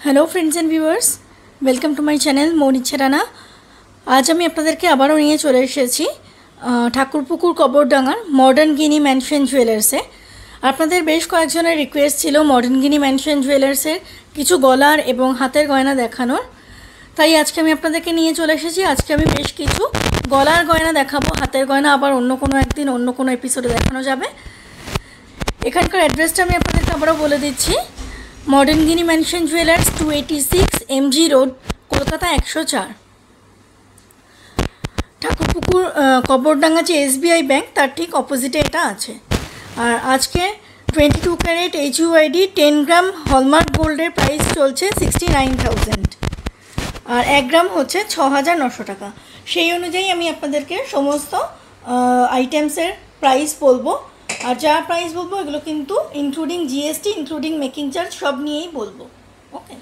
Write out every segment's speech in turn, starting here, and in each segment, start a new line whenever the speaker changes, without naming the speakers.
Hello friends and viewers, welcome to my channel মন ইচ্ছে রানা। আজ আমি আপনাদেরকে আবারও নিয়ে চলে এসেছি ঠাকুরপুকুর কবরডাঙ্গার মডার্ন গিনি ম্যানশন জুয়েলার্সে। আপনাদের বেশ কয়েকজনের রিকোয়েস্ট ছিল মডার্ন গিনি ম্যানশন জুয়েলার্সের কিছু গলার এবং হাতের গয়না দেখানোর, তাই আজকে আমি আপনাদেরকে নিয়ে চলে এসেছি। আজকে আমি বেশ কিছু গলার গয়না দেখাবো, হাতের গয়না আবার অন্য কোনো একদিন অন্য কোনো এপিসোডে দেখানো যাবে। এখানকার অ্যাড্রেসটা আমি আপনাদেরকে আবারও বলে দিচ্ছি। Modern guinea mansion jewellers 286 MG road, Kolkata 104। Thakurpukur Kabardanga যে SBI ব্যাংক তার ঠিক অপোজিটে এটা আছে। আর আজকে 22 ক্যারেট HUID 10 গ্রাম হলমার্ক গোল্ডের প্রাইস চলছে 69,000 আর 1 গ্রাম হচ্ছে 6,900 টাকা। সেই অনুযায়ী আমি আপনাদেরকে সমস্ত আইটেমসের প্রাইস বলবো। আর যা প্রাইস বলবো এগুলো কিন্তু including GST, including making charge সব নিয়েই বলবো। ওকে,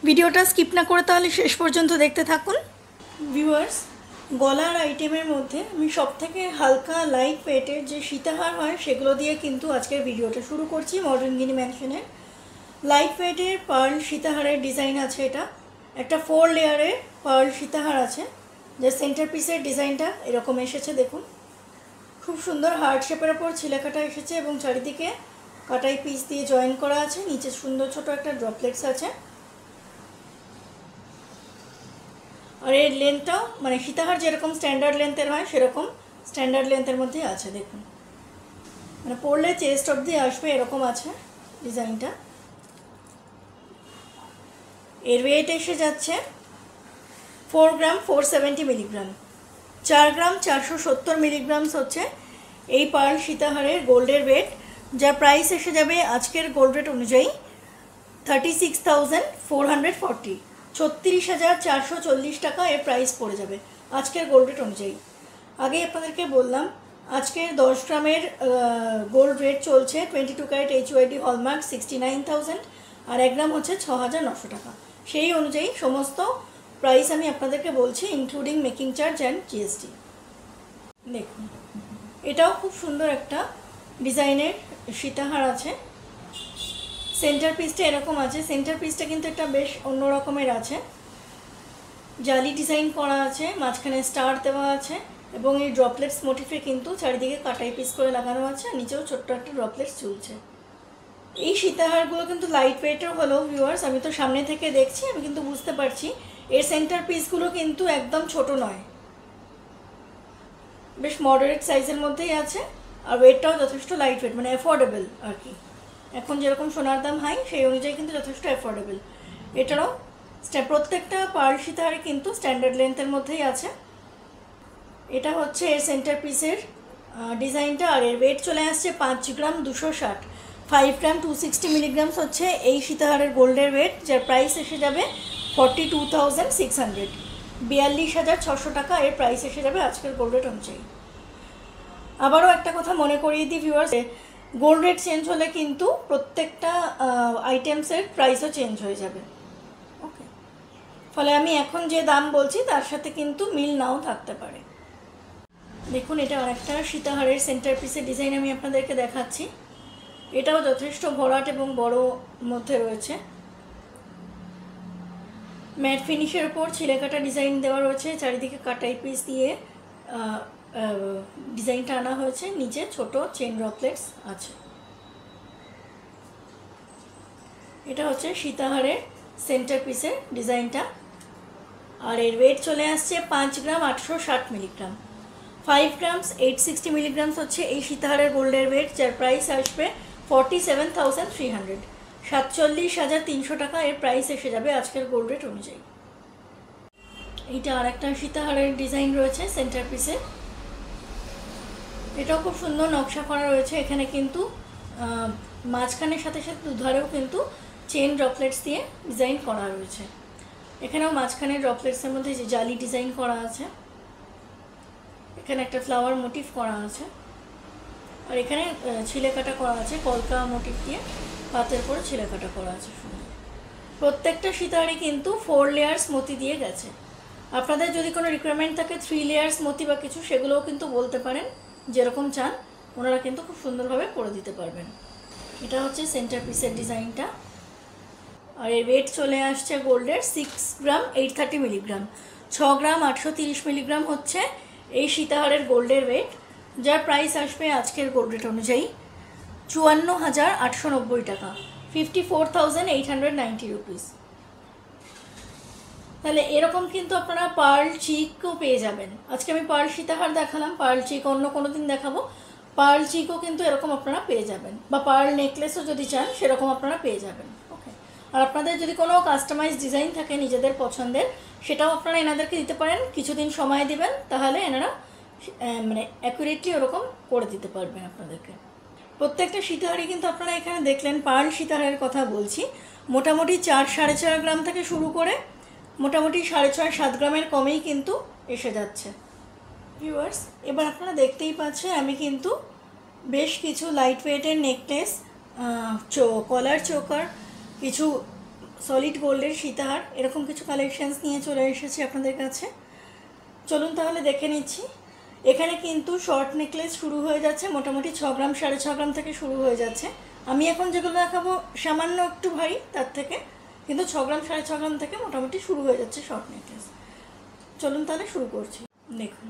ভিডিওটা স্কিপ না করে তাহলে শেষ পর্যন্ত দেখতে থাকুন। ভিউয়ার্স, গলার আইটেমের মধ্যে আমি সবথেকে হালকা লাইট ওয়েটের যে সীতাহার হয় সেগুলো দিয়ে কিন্তু আজকের ভিডিওটা শুরু করছি। মডার্ন গিনি ম্যানশনের লাইট ওয়েটের পার্ল সীতাহারের ডিজাইন আছে। এটা একটা 4 লেয়ারের পার্ল সীতাহার আছে, যে সেন্টার পিসের ডিজাইনটা এরকম এসেছে। দেখুন, খুব সুন্দর হার্ট শেপের ওপর ছিলেকাটা এসেছে এবং চারিদিকে কাটাই পিস দিয়ে জয়েন করা আছে। নিচে সুন্দর ছোট একটা ড্রপলেটস আছে। আর এর লেন্থটাও মানে সীতাহার যেরকম স্ট্যান্ডার্ড লেন্থের হয় সেরকম স্ট্যান্ডার্ড লেন্থের মধ্যে আছে। দেখুন, মানে পরলে চেস্ট অবধি আসবে এরকম আছে ডিজাইনটা। এর ওয়েট এসে যাচ্ছে 4 গ্রাম 470 মিলিগ্রাম। 4 গ্রাম 470 মিলিগ্রামস হচ্ছে এই পার্ল সীতাহারের গোল্ডের ওয়েট, যার প্রাইস এসে যাবে আজকের গোল্ড রেট অনুযায়ী 36,440, 36,440 টাকা এর প্রাইস পড়ে যাবে আজকের গোল্ড রেট অনুযায়ী। আগেই আপনাদেরকে বললাম আজকের 10 গ্রামের গোল্ড রেট চলছে 22 ক্যারেট HUID হলমার্ক 69,000 আর 1 গ্রাম হচ্ছে 6,900 টাকা। সেই অনুযায়ী সমস্ত প্রাইস আমি আপনাদেরকে বলছি, including making charge and GST। দেখুন, এটাও খুব সুন্দর একটা ডিজাইনের সীতাহার আছে। সেন্টার পিসটা এরকম আছে। সেন্টার পিসটা কিন্তু একটা বেশ অন্য রকমের আছে, জালি ডিজাইন করা আছে, মাঝখানে স্টার দেওয়া আছে এবং এই ড্রপলেটস মোটিফে কিন্তু চারিদিকে কাটাই পিস করে লাগানো আছে। নিচেও ছোট্ট একটা ড্রপলেটস ঝুলছে। এই সীতাহারগুলো কিন্তু লাইট ওয়েটের হলেও ভিউয়ার্স, আমি তো সামনে থেকে দেখছি, আমি কিন্তু বুঝতে পারছি এর সেন্টার পিসগুলো কিন্তু একদম ছোট নয়, বেশ মডারেট সাইজের মধ্যেই আছে। আর ওয়েটটাও যথেষ্ট লাইট ওয়েট, মানে অ্যাফোর্ডেবল আর কি। এখন যেরকম সোনার দাম হাই, সেই অনুযায়ী কিন্তু যথেষ্ট অ্যাফোর্ডেবল। এটারও প্রত্যেকটা পার্ল সীতাহারে কিন্তু স্ট্যান্ডার্ড লেন্থের মধ্যেই আছে। এটা হচ্ছে এর সেন্টার পিসের ডিজাইনটা। আর এর ওয়েট চলে আসছে 5 গ্রাম 260, 5 গ্রাম 260 মিলিগ্রামস হচ্ছে এই সীতাহারের গোল্ডের ওয়েট, যার প্রাইস এসে যাবে 42,600, 42,600 টাকা এর প্রাইস এসে যাবে আজকের গোল্ড রেট অনুযায়ী। আবারও একটা কথা মনে করিয়ে দিই ভিউয়ার্স, গোল্ড রেট চেঞ্জ হলে কিন্তু প্রত্যেকটা আইটেমসের প্রাইসও চেঞ্জ হয়ে যাবে। ওকে, ফলে আমি এখন যে দাম বলছি তার সাথে কিন্তু মিল নাও থাকতে পারে। দেখুন, এটা আরেকটা সীতাহারের সেন্টার পিসের ডিজাইন আমি আপনাদেরকে দেখাচ্ছি। এটাও যথেষ্ট ভরাট এবং বড় মধ্যে রয়েছে। ম্যাট ফিনিশের ওপর ছিলেকাটা ডিজাইন দেওয়া রয়েছে, চারিদিকে কাটাই পিস দিয়ে ডিজাইনটা আনা হয়েছে। নিচে ছোট চেন ড্রপলেটস আছে। এটা হচ্ছে সীতাহারের সেন্টার পিসের ডিজাইনটা। আর এর ওয়েট চলে আসছে 5 গ্রাম 860 মিলিগ্রাম, 5 গ্রামস 860 মিলিগ্রামস হচ্ছে এই সীতাহারের গোল্ডের ওয়েট, যার প্রাইস আসবে 47,300, 47,300 টাকা এর প্রাইস এসে যাবে আজকের গোল্ড রেট অনুযায়ী। এইটা আর একটা সীতাহারের ডিজাইন রয়েছে সেন্টার পিসে। এটাও খুব সুন্দর নকশা করা রয়েছে। এখানে কিন্তু মাঝখানের সাথে সাথে দুধারেও কিন্তু চেন ড্রপলেটস দিয়ে ডিজাইন করা রয়েছে। এখানেও মাঝখানে ড্রপলেটসের মধ্যে যে জালি ডিজাইন করা আছে, এখানে একটা ফ্লাওয়ার মোটিভ করা আছে। আর এখানে ছিলেকাটা করা আছে, কলকা মোটিভ দিয়ে পাতের পরে ছিলেকাটা করা আছে সুন্দর। প্রত্যেকটা সীতাহারই কিন্তু 4 লেয়ার্স মতি দিয়ে গেছে। আপনাদের যদি কোনো রিকোয়ারমেন্ট থাকে 3 লেয়ার্স মতি বা কিছু, সেগুলোও কিন্তু বলতে পারেন, যেরকম চান ওনারা কিন্তু খুব সুন্দরভাবে করে দিতে পারবেন। এটা হচ্ছে সেন্টার পিসের ডিজাইনটা। আর এর ওয়েট চলে আসছে গোল্ডের 6 গ্রাম 830 মিলিগ্রাম। 6 গ্রাম 830 মিলিগ্রাম হচ্ছে এই সীতাহারের গোল্ডের ওয়েট, যার প্রাইস আসবে আজকের গোল্ড রেট অনুযায়ী 54,890 টাকা, 54,890 রুপিস। তাহলে এরকম কিন্তু আপনারা পার্ল চিকও পেয়ে যাবেন। আজকে আমি পার্ল সীতাহার দেখালাম, পার্ল চিক অন্য কোনো দিন দেখাবো। পার্ল চিকও কিন্তু এরকম আপনারা পেয়ে যাবেন, বা পার্ল নেকলেসও যদি চান সেরকম আপনারা পেয়ে যাবেন। ওকে, আর আপনাদের যদি কোনো কাস্টমাইজ ডিজাইন থাকে নিজেদের পছন্দের, সেটাও আপনারা এনাদেরকে দিতে পারেন। কিছুদিন সময় দিবেন, তাহলে এনারা মানে অ্যাকুরেটলি ওরকম করে দিতে পারবেন আপনাদেরকে। প্রত্যেকটা সীতাহারই কিন্তু আপনারা এখানে দেখলেন, পার্ল সীতাহারের কথা বলছি, মোটামুটি 4-4.5 গ্রাম থেকে শুরু করে মোটামুটি 6.5-7 গ্রামের কমেই কিন্তু এসে যাচ্ছে। ভিউয়ার্স, এবার আপনারা দেখতেই পাচ্ছেন আমি কিন্তু বেশ কিছু লাইট ওয়েটের নেকলেস, কলার চোকার, কিছু সলিড গোল্ডের সীতাহার, এরকম কিছু কালেকশানস নিয়ে চলে এসেছি আপনাদের কাছে। চলুন তাহলে দেখে নিচ্ছি। এখানে কিন্তু শর্ট নেকলেস শুরু হয়ে যাচ্ছে মোটামুটি 6 গ্রাম 6.5 গ্রাম থেকে শুরু হয়ে যাচ্ছে। আমি এখন যেগুলো দেখাবো সামান্য একটু ভারী, তার থেকে কিন্তু 6 গ্রাম 6.5 গ্রাম থেকে মোটামুটি শুরু হয়ে যাচ্ছে শর্ট নেকলেস। চলুন তাহলে শুরু করছি। দেখুন,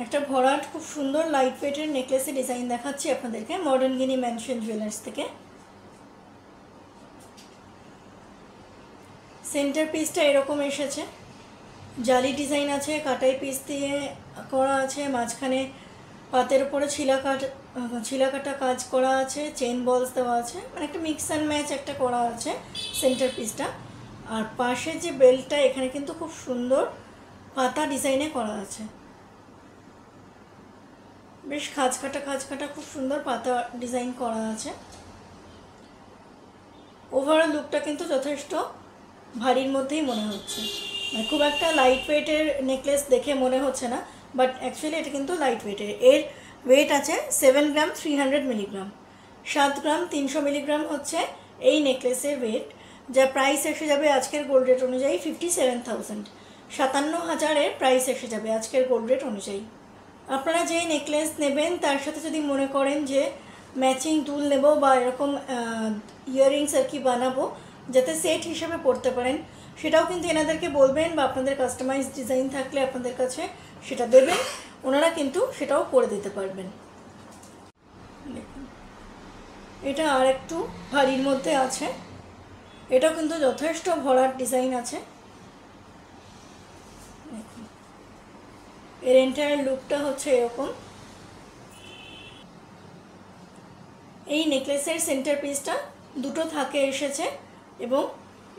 একটা ভরাট খুব সুন্দর লাইট ওয়েটের নেকলেসের ডিজাইন দেখাচ্ছি আপনাদেরকে মডার্ন গিনি ম্যানশন জুয়েলার্স থেকে। সেন্টার পিসটা এরকম এসেছে, জালি ডিজাইন আছে, কাটাই পিস দিয়ে করা আছে, মাঝখানে পাতের উপরে ছিলাকাটা কাজ করা আছে, চেন বলস দেওয়া আছে, মানে একটা মিক্স অ্যান্ড ম্যাচ একটা করা আছে সেন্টার পিসটা। আর পাশে যে বেল্টটা, এখানে কিন্তু খুব সুন্দর পাতা ডিজাইনে করা আছে, বেশ খাঁজ কাটা খুব সুন্দর পাতা ডিজাইন করা আছে। ওভারঅল লুকটা কিন্তু যথেষ্ট ভারীর মধ্যেই মনে হচ্ছে, মানে খুব একটা লাইট ওয়েটের নেকলেস দেখে মনে হচ্ছে না, বাট অ্যাকচুয়ালি এটা কিন্তু লাইট ওয়েটের। এর ওয়েট আছে 7 গ্রাম 300 মিলিগ্রাম, 7 গ্রাম 300 মিলিগ্রাম হচ্ছে এই নেকলেসের ওয়েট, যা প্রাইস এসে যাবে আজকের গোল্ড রেট অনুযায়ী 57,000, 57,000-এর প্রাইস এসে যাবে আজকের গোল্ড রেট অনুযায়ী। আপনারা যে নেকলেস নেবেন তার সাথে যদি মনে করেন যে ম্যাচিং দুল নেব বা এরকম ইয়াররিংস আর কি বানাবো যাতে সেট হিসেবে পরতে পারেন, সেটাও কিন্তু এনাদেরকে বলবেন, বা আপনাদের কাস্টমাইজ ডিজাইন থাকলে আপনাদের কাছে সেটা দেবেন, ওনারা কিন্তু সেটাও করে দিতে পারবেন। দেখুন, এটা আর একটু ভারীর মধ্যে আছে, এটাও কিন্তু যথেষ্ট ভরাট ডিজাইন আছে। দেখুন, এর এন্টায়ার লুকটা হচ্ছে এরকম। এই নেকলেসের সেন্টার পিসটা দুটো থাকে এসেছে, এবং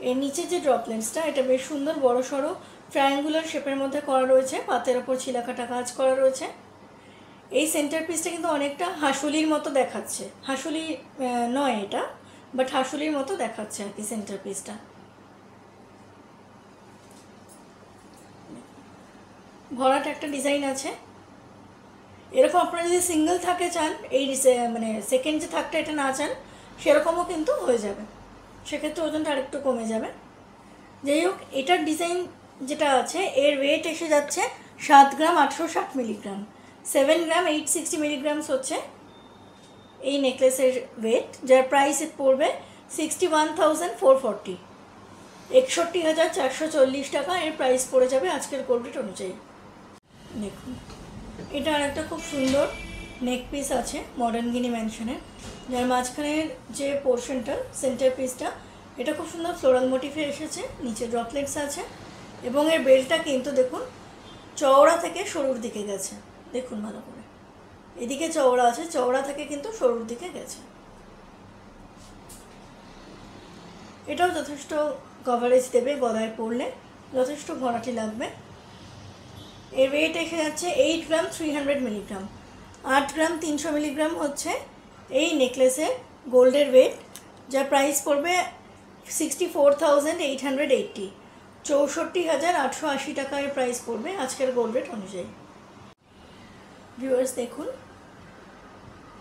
এর নিচে যে ড্রপলেটসটা, এটা বেশ সুন্দর বড় সড়ো ট্রায়াঙ্গুলার শেপের মধ্যে করা রয়েছে, পাতের ওপর ছিলাকাটা কাজ করা রয়েছে। এই সেন্টার পিসটা কিন্তু অনেকটা হাঁসুলির মতো দেখাচ্ছে, হাঁসুলি নয় এটা, বাট হাঁসুলির মতো দেখাচ্ছে আর কি সেন্টার পিসটা। ভরাট একটা ডিজাইন আছে। এরকম আপনারা যদি সিঙ্গেল থাকে চান, এই মানে সেকেন্ড যে থাকটা এটা না চান, সেরকমও কিন্তু হয়ে যাবে, সেক্ষেত্রে ওজনটা আরেকটু কমে যাবে। যাই হোক, এটার ডিজাইন যেটা আছে এর ওয়েট এসে যাচ্ছে 7 গ্রাম 860 মিলিগ্রাম, 7 গ্রাম 860 মিলিগ্রামস হচ্ছে এই নেকলেসের ওয়েট, যার প্রাইস পড়বে 61,440, 61,440 টাকা এর প্রাইস পড়ে যাবে আজকের গোল্ড রেট অনুযায়ী। দেখুন, এটা আর একটা খুব সুন্দর নেক পিস আছে মডার্ন গিনি ম্যানশনের, যার মাঝখানের যে পোর্শনটা সেন্টার পিসটা, এটা খুব সুন্দর ফ্লোরাল মোটিফে এসেছে, নিচে ড্রপলেটস আছে, এবং এর বেল্টটা কিন্তু দেখুন চওড়া থেকে সরুর দিকে গেছে। দেখুন ভালো করে, এদিকে চওড়া আছে, চওড়া থেকে কিন্তু সরুর দিকে গেছে। এটাও যথেষ্ট কভারেজ দেবে, গলায় পরলে যথেষ্ট ভরাটি লাগবে। এর ওয়েট এসে যাচ্ছে 8 গ্রাম 300 মিলিগ্রাম, 8 গ্রাম 300 মিলিগ্রাম হচ্ছে এই নেকলেসের গোল্ডের ওয়েট, যার প্রাইস পড়বে 64,880, 64,880 টাকার প্রাইস পড়বে আজকের গোল্ড রেট অনুযায়ী। ভিউয়ার্স দেখুন,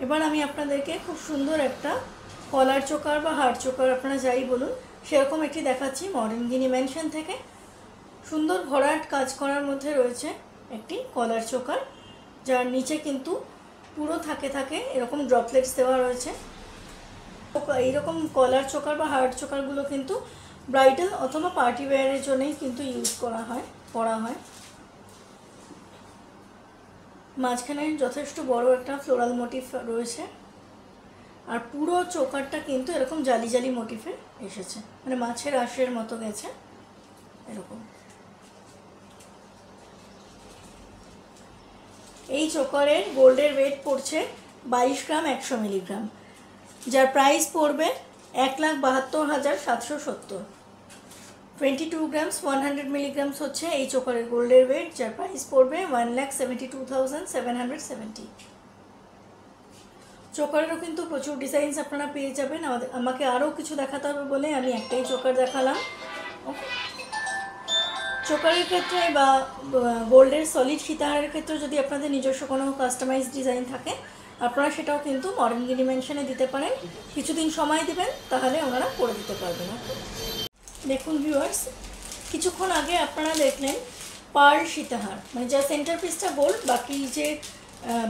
এবার আমি আপনাদেরকে খুব সুন্দর একটা কলার চোকার বা হার চোকার আপনারা যাই বলুন সেরকম একটি দেখাচ্ছি মডার্ন গিনি ম্যানশন থেকে। সুন্দর ভরাট কাজ করার মধ্যে রয়েছে একটি কলার চোকার, যার নিচে কিন্তু পুরো থাকে এরকম ড্রপলেটস দেওয়া রয়েছে, এইরকম কলার চোকার বা হার্ট চোকারগুলো কিন্তু ব্রাইডাল অথবা পার্টি ওয়্যারের জন্যই কিন্তু ইউজ করা হয়। মাঝখানে যথেষ্ট বড় একটা ফ্লোরাল মোটিভ রয়েছে, আর পুরো চোকারটা কিন্তু এরকম জালি জালি মোটিভে এসেছে, মানে মাছের আঁশের মতো গেছে এরকম। এই চোকারের গোল্ডের ওয়েট পড়ছে 22 গ্রাম 100 মিলিগ্রাম, যার প্রাইস পড়বে 1,72,770। 22 গ্রামস 100 মিলিগ্রামস হচ্ছে এই চোকারের গোল্ডের ওয়েট, যার প্রাইস পড়বে 1,72,770। চোকারেরও কিন্তু প্রচুর ডিজাইনস আপনারা পেয়ে যাবেন। আমাকে আরও কিছু দেখাতে হবে বলে আমি একটাই চোকার দেখালাম। ওকে, চোকারের ক্ষেত্রে বা গোল্ডের সলিড সীতাহারের ক্ষেত্রে যদি আপনাদের নিজস্ব কোনো কাস্টমাইজ ডিজাইন থাকে, আপনারা সেটাও কিন্তু মডার্ন গিনি মেনশনে দিতে পারেন। কিছুদিন সময় দেবেন, তাহলে ওনারা করে দিতে পারবেন। দেখুন ভিউয়ার্স, কিছুক্ষণ আগে আপনারা দেখলেন পার্ল সীতাহার, মানে যা সেন্টার পিসটা গোল্ড, বাকি যে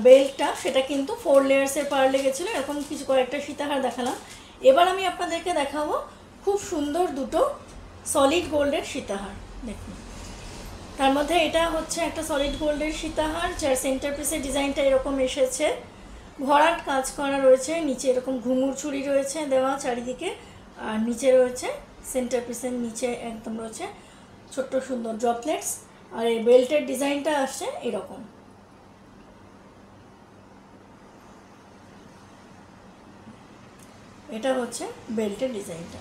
বেল্টটা সেটা কিন্তু 4 লেয়ার্সের পার্ল লেগেছিলো। এরকম কিছু কয়েকটা সীতাহার দেখালাম। এবার আমি আপনাদেরকে দেখাবো খুব সুন্দর দুটো সলিড গোল্ডের সীতাহার। দেখুন, তার মধ্যে এটা হচ্ছে একটা সলিড গোল্ডের সীতাহার, যার সেন্টার পিসের ডিজাইনটা এরকম এসেছে, ভরাট কাজ করা রয়েছে, নিচে এরকম ঘুঙুর চুড়ি রয়েছে দেওয়া চারিদিকে, আর নিচে রয়েছে সেন্টার পিসের নিচে একদম রয়েছে ছোট্ট সুন্দর ড্রপলেটস, আর এই বেল্টের ডিজাইনটা আসছে এরকম। এটা হচ্ছে বেল্টের ডিজাইনটা।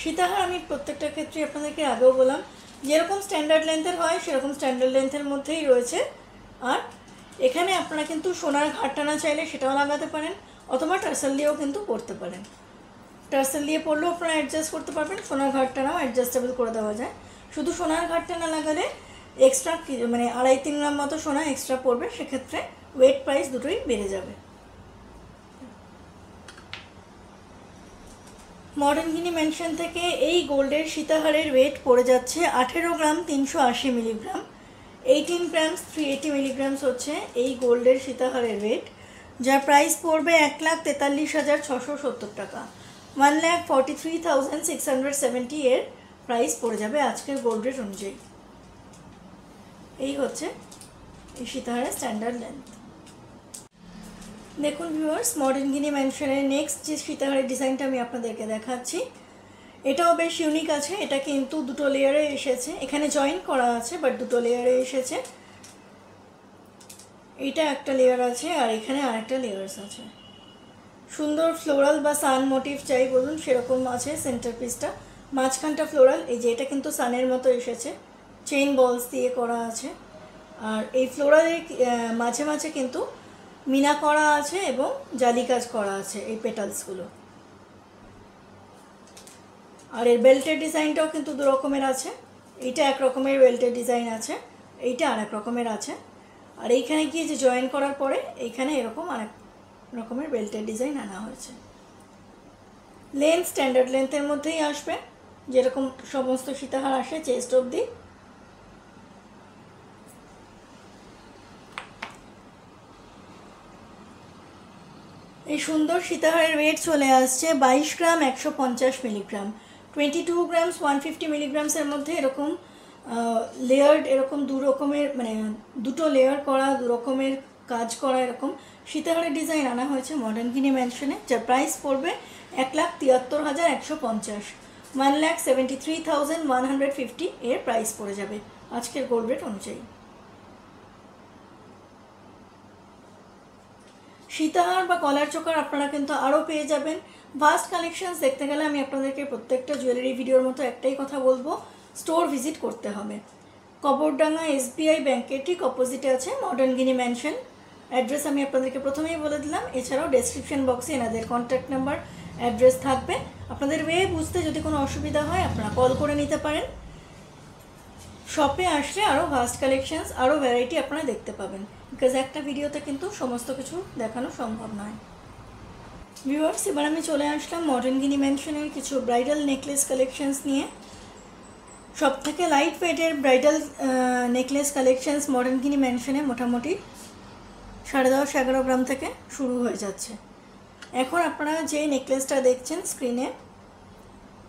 সীতাহার আমি প্রত্যেকটা ক্ষেত্রে আপনাদেরকে আগেও বললাম, যেরকম স্ট্যান্ডার্ড লেন্থের হয় সেরকম স্ট্যান্ডার্ড লেন্থের মধ্যেই রয়েছে। আর এখানে আপনারা কিন্তু সোনার ঘাটটানা চাইলে সেটাও লাগাতে পারেন, অথবা টার্সেল দিয়েও কিন্তু পরতে পারেন। টার্সেল দিয়ে পরলেও আপনারা অ্যাডজাস্ট করতে পারবেন, সোনার ঘাটটানাও অ্যাডজাস্টেবল করে দেওয়া যায়। শুধু সোনার ঘাটটানা লাগালে এক্সট্রা মানে 2.5-3 গ্রাম মতো সোনা এক্সট্রা পড়বে, সেক্ষেত্রে ওয়েট প্রাইস দুটোই বেড়ে যাবে। মডার্ন গিনি মেনশন থেকে এই গোল্ডের সীতাহারের ওয়েট পড়ে যাচ্ছে 18 গ্রাম 380 মিলিগ্রাম। 18 গ্রামস 380 মিলিগ্রামস হচ্ছে এই গোল্ডের সীতাহারের ওয়েট, যার প্রাইস পড়বে 1,43,670 টাকা। 1,43,670 এর প্রাইস পড়ে যাবে আজকের গোল্ড রেট অনুযায়ী। এই হচ্ছে এই সীতাহারের স্ট্যান্ডার্ড লেন্থ। দেখুন ভিউয়ার্স, মডার্ন গিনি মেনশনের নেক্সট যে সীতাহারের ডিজাইনটা আমি আপনাদেরকে দেখাচ্ছি, এটাও বেশ ইউনিক আছে। এটা কিন্তু দুটো লেয়ারে এসেছে, এখানে জয়েন করা আছে বাট দুটো লেয়ারে এসেছে। এটা একটা লেয়ার আছে আর এখানে আরেকটা লেয়ার্স আছে। সুন্দর ফ্লোরাল বা সান মোটিভ চাই বলুন সেরকম আছে সেন্টার পিসটা, মাঝখানটা ফ্লোরাল। এই যে এটা কিন্তু সানের মতো এসেছে, চেইন বলস দিয়ে করা আছে, আর এই ফ্লোরালের মাঝে মাঝে কিন্তু মিনা করা আছে এবং জালি কাজ করা আছে এই পেটালসগুলো। আর এর বেল্টের ডিজাইনটাও কিন্তু দু রকমের আছে, এইটা এক রকমের বেল্টের ডিজাইন আছে, এইটা আরেক রকমের আছে। আর এইখানে গিয়ে যে জয়েন করার পরে এইখানে এরকম আরেক রকমের বেল্টের ডিজাইন আনা হয়েছে। লেন্থ স্ট্যান্ডার্ড লেন্থের মধ্যেই আসবে, যেরকম সমস্ত সীতাহার আসে চেস্ট অবধি। এই সুন্দর সীতাহারের ওয়েট চলে আসছে 22 গ্রাম 150 মিলিগ্রাম। 22 গ্রামস 150 মিলিগ্রামসের মধ্যে এরকম লেয়ার্ড, এরকম দু রকমের মানে দুটো লেয়ার করা, দু রকমের কাজ করা এরকম সীতাহারের ডিজাইন আনা হয়েছে মডার্ন গিনি মেনশনে, যার প্রাইস পড়বে 1,73,150। 1,73,150 এর প্রাইস পড়ে যাবে আজকের গোল্ড রেট অনুযায়ী। সীতাহার বা কলার চোকার আপনারা কিন্তু আরও পেয়ে যাবেন। ভাস্ট কালেকশনস দেখতে গেলে আমি আপনাদেরকে প্রত্যেকটা জুয়েলারি ভিডিওর মতো একটাই কথা বলবো, স্টোর ভিজিট করতে হবে। কবরডাঙ্গা SBI ব্যাংকের ঠিক অপোজিটে আছে মডার্ন গিনি মেনশন। অ্যাড্রেস আমি আপনাদেরকে প্রথমেই বলে দিলাম, এছাড়াও ডেসক্রিপশন বক্সে এনাদের কন্ট্যাক্ট নাম্বার অ্যাড্রেস থাকবে। আপনাদের ওয়ে বুঝতে যদি কোনো অসুবিধা হয় আপনারা কল করে নিতে পারেন। শপে আসলে আরও ভাস্ট কালেকশনস, আরও ভ্যারাইটি আপনারা দেখতে পাবেন, বিকজ একটা ভিডিওতে কিন্তু সমস্ত কিছু দেখানো সম্ভব নয়। ভিউয়ার্স, এবার আমি চলে আসলাম মডার্ন গিনি মেনশনের কিছু ব্রাইডাল নেকলেস কালেকশনস নিয়ে। সব থেকে লাইট ওয়েটের ব্রাইডাল নেকলেস কালেকশনস মডার্ন গিনি মেনশনে মোটামুটি 10.5-11 গ্রাম থেকে শুরু হয়ে যাচ্ছে। এখন আপনারা যে নেকলেসটা দেখছেন স্ক্রিনে,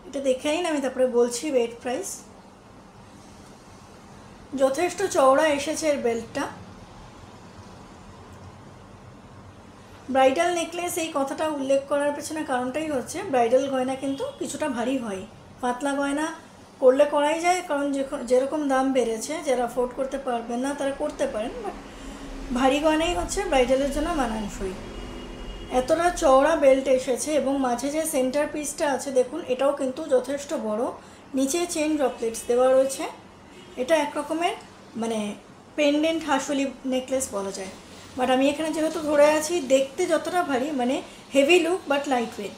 এটা দেখেই না আমি তারপরে বলছি ওয়েট প্রাইস। যথেষ্ট চওড়া এসেছে এর বেল্টটা। ব্রাইডাল নেকলেস এই কথাটা উল্লেখ করার পেছনে কারণটাই হচ্ছে ব্রাইডাল গয়না কিন্তু কিছুটা ভারী হয়। পাতলা গয়না করলে করাই যায়, কারণ যেরকম দাম বেড়েছে, যারা অ্যাফোর্ড করতে পারবেন না তারা করতে পারেন, বাট ভারী গয়নাই হচ্ছে ব্রাইডালের জন্য মানানসই। এতটা চওড়া বেল্ট এসেছে এবং মাঝে যে সেন্টার পিসটা আছে দেখুন, এটাও কিন্তু যথেষ্ট বড়। নিচে চেন ড্রপলেটস দেওয়া রয়েছে। এটা এক রকমের মানে পেন্ডেন্ট হাসুলি নেকলেস বলা যায়, বাট আমি এখানে যেহেতু ধরে আছি, দেখতে যতটা ভারী মানে heavy look but light weight.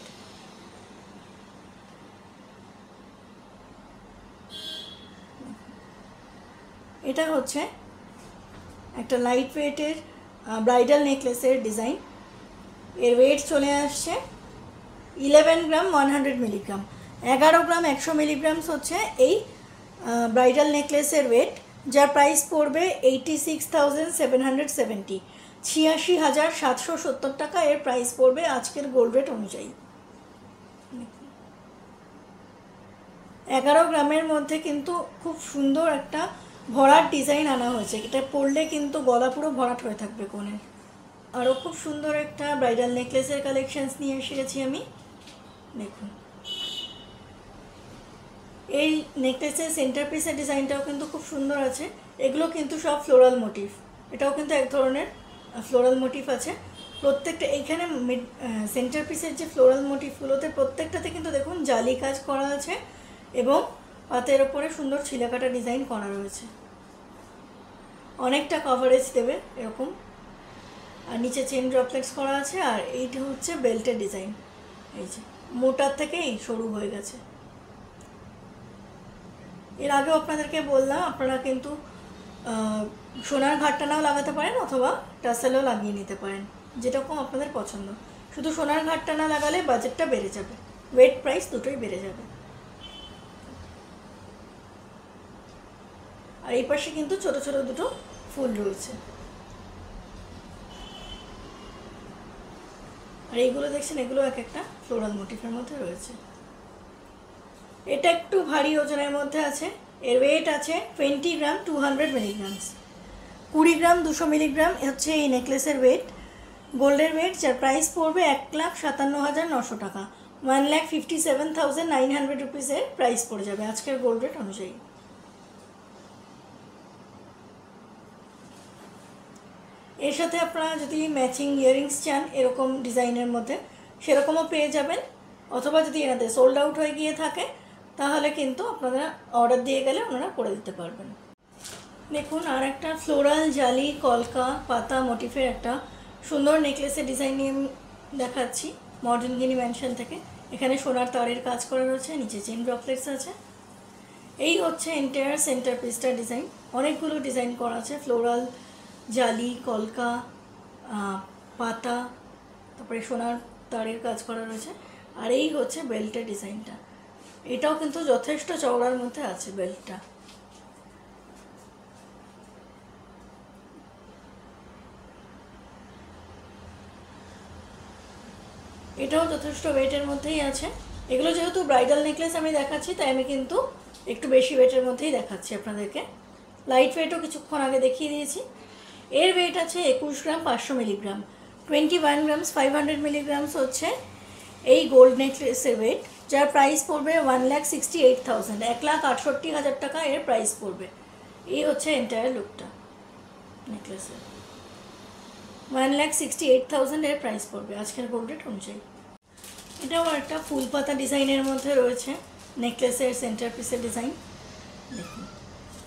এটা হচ্ছে একটা লাইট ওয়েটের ব্রাইডাল নেকলেসের ডিজাইন। এর ওয়েট চলে আসছে 11 গ্রাম 100 মিলিগ্রাম। 11 গ্রাম 100 মিলিগ্রামস হচ্ছে এই ব্রাইডাল নেকলেসের ওয়েট, যার প্রাইস পড়বে 86,770, 86,770 টাকা এর প্রাইস পড়বে আজকের গোল্ড রেট অনুযায়ী। 11 গ্রামের মধ্যে কিন্তু খুব সুন্দর একটা ভরাট ডিজাইন আনা হয়েছে। এটা পরলে কিন্তু গলা পুরো ভরাট হয়ে থাকবে কোণের। আরও খুব সুন্দর একটা ব্রাইডাল নেকলেসের কালেকশনস নিয়ে এসেছি আমি। দেখুন, এই নেকলেসের সেন্টার পিসের ডিজাইনটাও কিন্তু খুব সুন্দর আছে। এগুলো কিন্তু সব ফ্লোরাল মোটিভ, এটাও কিন্তু এক ধরনের ফ্লোরাল মোটিভ আছে প্রত্যেকটা। এইখানে সেন্টার পিসের যে ফ্লোরাল মোটিভগুলোতে প্রত্যেকটাতে কিন্তু দেখুন জালি কাজ করা আছে এবং পাতের ওপরে সুন্দর ছিলাকাটা ডিজাইন করা রয়েছে। অনেকটা কভারেজ দেবে এরকম। আর নিচে চেন ড্রপলেটস করা আছে। আর এইটা হচ্ছে বেল্টের ডিজাইন, এই যে মোটার থেকেই সরু হয়ে গেছে। এর আগেও আপনাদেরকে বললাম আপনারা কিন্তু সোনার ঘাটটানাও লাগাতে পারেন অথবা টাসেলও লাগিয়ে নিতে পারেন, যেরকম আপনাদের পছন্দ। শুধু সোনার ঘাটটানা লাগালে বাজেটটা বেড়ে যাবে, ওয়েট প্রাইস দুটোই বেড়ে যাবে। আর এই পাশে কিন্তু ছোট ছোট দুটো ফুল রয়েছে। আর এইগুলো দেখছেন, এগুলো এক একটা ফ্লোরাল মোটিফের মধ্যে রয়েছে। এটা একটু ভারী ওজনের মধ্যে আছে। এর ওয়েট আছে 20 গ্রাম 200 মিলিগ্রামস। 20 গ্রাম 200 মিলিগ্রাম হচ্ছে এই নেকলেসের ওয়েট, গোল্ডের ওয়েট, যার প্রাইস পড়বে 1,57,900 টাকা। 1,57,900 রুপিসের প্রাইস পড়ে যাবে আজকের গোল্ড রেট অনুযায়ী। এর সাথে আপনারা যদি ম্যাচিং ইয়াররিংস চান এরকম ডিজাইনের মধ্যে, সেরকমও পেয়ে যাবেন। অথবা যদি এনাদের সোল্ড আউট হয়ে গিয়ে থাকে তাহলে কিন্তু আপনারা অর্ডার দিয়ে গেলে ওনারা করে দিতে পারবেন। দেখুন, আর একটা ফ্লোরাল জালি কলকা পাতা মোটিফের একটা সুন্দর নেকলেসের ডিজাইন নিয়ে দেখাচ্ছি মডার্ন গিনি ম্যানশন থেকে। এখানে সোনার তারের কাজ করা রয়েছে, নিচে চেন ড্রপলেটস আছে। এই হচ্ছে এন্টায়ার সেন্টার পিসটার ডিজাইন। অনেকগুলো ডিজাইন করা আছে, ফ্লোরাল, জালি, কলকা, পাতা, তারপরে সোনার তারের কাজ করা রয়েছে। আর এই হচ্ছে বেল্টের ডিজাইনটা, এটাও কিন্তু যথেষ্ট চওড়ার মধ্যে আছে বেল্টটা। এটাও যথেষ্ট ওয়েটের মধ্যেই আছে। এগুলো যেহেতু ব্রাইডাল নেকলেস আমি দেখাচ্ছি, তাই আমি কিন্তু একটু বেশি ওয়েটের মধ্যেই দেখাচ্ছি আপনাদেরকে। লাইট ওয়েটও কিছুক্ষণ আগে দেখিয়ে দিয়েছি। এর ওয়েট আছে 21 গ্রাম 500 মিলিগ্রাম। 21 গ্রামস 500 মিলিগ্রামস হচ্ছে এই গোল্ড নেকলেসের ওয়েট, যার প্রাইস পড়বে 1,68,000, 1,68,000 টাকা এর প্রাইস পড়বে। এই হচ্ছে এন্টায়ার লুকটা নেকলেসের। 1,68,000 এর প্রাইস পড়বে আজকের গোল্ড রেট অনুযায়ী। এটাও একটা ফুল পাতা ডিজাইনের মধ্যে রয়েছে নেকলেসের সেন্টার পিসের ডিজাইন। দেখুন,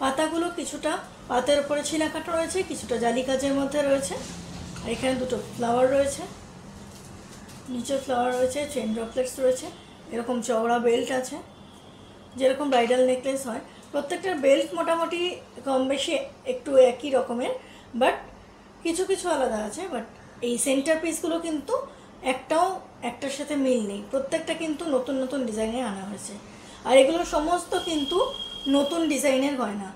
পাতাগুলো কিছুটা পাতের উপরে ছিলা কাটা রয়েছে, কিছুটা জালি কাজের মধ্যে রয়েছে। আর এখানে দুটো ফ্লাওয়ার রয়েছে, নিচে ফ্লাওয়ার রয়েছে, চেন ড্রপলেটস রয়েছে। এরকম চওড়া বেল্ট আছে, যেরকম ব্রাইডাল নেকলেস হয়। প্রত্যেকটার বেল্ট মোটামুটি কম বেশি একটু একই রকমের, বাট কিছু কিছু আলাদা আছে। বাট এই সেন্টার পিসগুলো কিন্তু একটাও একটার সাথে মিল নেই, প্রত্যেকটা কিন্তু নতুন নতুন ডিজাইনে আনা হয়েছে। আর এগুলো সমস্ত কিন্তু নতুন ডিজাইনের গয়না,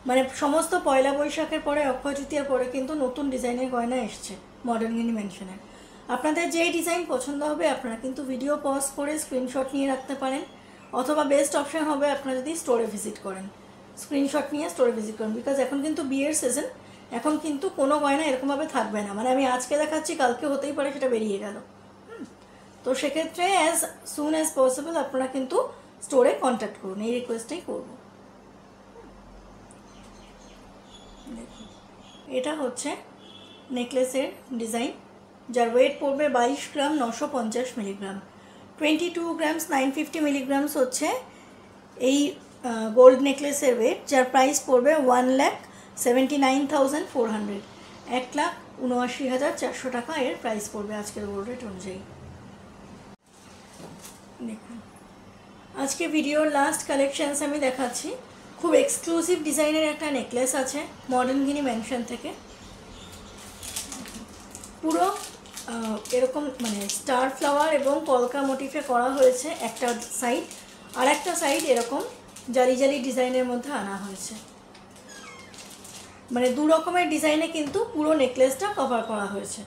মানে সমস্ত পয়লা বৈশাখের পরে, অক্ষয় তৃতীয়ার পরে কিন্তু নতুন ডিজাইনের গয়না এসছে মডার্ন গিনি ম্যানশনের। আপনাদের যেই ডিজাইন পছন্দ হবে আপনারা কিন্তু ভিডিও পজ করে স্ক্রিনশট নিয়ে রাখতে পারেন, অথবা বেস্ট অপশন হবে আপনারা যদি স্টোরে ভিজিট করেন, স্ক্রিনশট নিয়ে স্টোরে ভিজিট করেন। বিকজ এখন কিন্তু বিয়ের সিজন, এখন কিন্তু কোনো গয়না এরকমভাবে থাকবে না, মানে আমি আজকে দেখাচ্ছি কালকে হতেই পারে সেটা বেরিয়ে গেল। তো সেক্ষেত্রে অ্যাজ সুন অ্যাজ পসিবল আপনারা কিন্তু স্টোরে কন্ট্যাক্ট করুন, এই রিকোয়েস্টটাই করব। দেখুন, এটা হচ্ছে নেকলেসের ডিজাইন, যার ওয়েট পড়বে 22 গ্রাম 950 মিলিগ্রাম। 22 গ্রামস 950 মিলিগ্রামস হচ্ছে এই গোল্ড নেকলেসের ওয়েট, যার প্রাইস পড়বে 1,79,400, 1,79,400 টাকা এর প্রাইস পড়বে আজকের গোল্ড রেট অনুযায়ী। দেখুন, আজকে ভিডিওর লাস্ট কালেকশানস আমি দেখাচ্ছি। খুব এক্সক্লুসিভ ডিজাইনের একটা নেকলেস আছে মডার্নগিনি ম্যানশন থেকে। পুরো এরকম মানে স্টার ফ্লাওয়ার এবং কলকা মোটিফে করা হয়েছে একটা সাইড, আর একটা সাইড এরকম জালি জালি ডিজাইনের মধ্যে আনা হয়েছে। মানে দু রকমের ডিজাইনে কিন্তু পুরো নেকলেসটা কভার করা হয়েছে।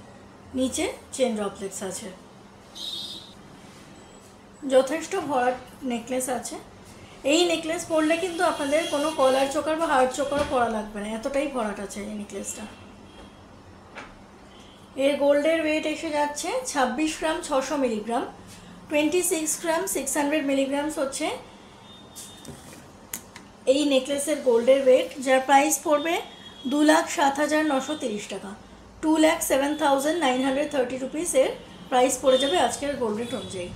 নিচে চেন ড্রপলেটস আছে, যথেষ্ট ভরাট নেকলেস আছে। এই নেকলেস পরলে কিন্তু আপনাদের কোনো কলার চোকার বা হার্ট চোকারও পরা লাগবে না, এতটাই ভরাট আছে এই নেকলেসটা। এর গোল্ডের ওয়েট এসে যাচ্ছে 26 গ্রাম 600 মিলিগ্রাম। 26 গ্রাম 600 মিলিগ্রামস হচ্ছে এই নেকলেসের গোল্ডের ওয়েট, যার প্রাইস পড়বে 2,07,930 টাকা। 2,07,930 রুপিসের প্রাইস পড়ে যাবে আজকের গোল্ড রেট অনুযায়ী।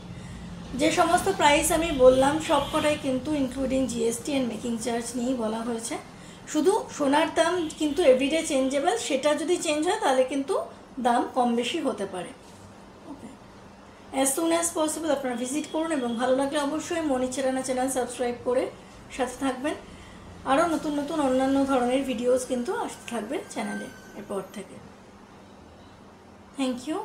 যে সমস্ত প্রাইস আমি বললাম সব কটাই কিন্তু including GST and making charge নিয়েই বলা হয়েছে। শুধু সোনার দাম কিন্তু এভরিডে চেঞ্জেবল, সেটা যদি চেঞ্জ হয় তাহলে কিন্তু দাম কম বেশি হতে পারে। ওকে, অ্যাজ সুন অ্যাজ পসিবল আপনারা ভিজিট করুন, এবং ভালো লাগলে অবশ্যই মনি চেরানা চ্যানেল সাবস্ক্রাইব করে সাথে থাকবেন। আরও নতুন নতুন অন্যান্য ধরনের ভিডিওস কিন্তু আসতে থাকবে চ্যানেলে এরপর থেকে। Thank you.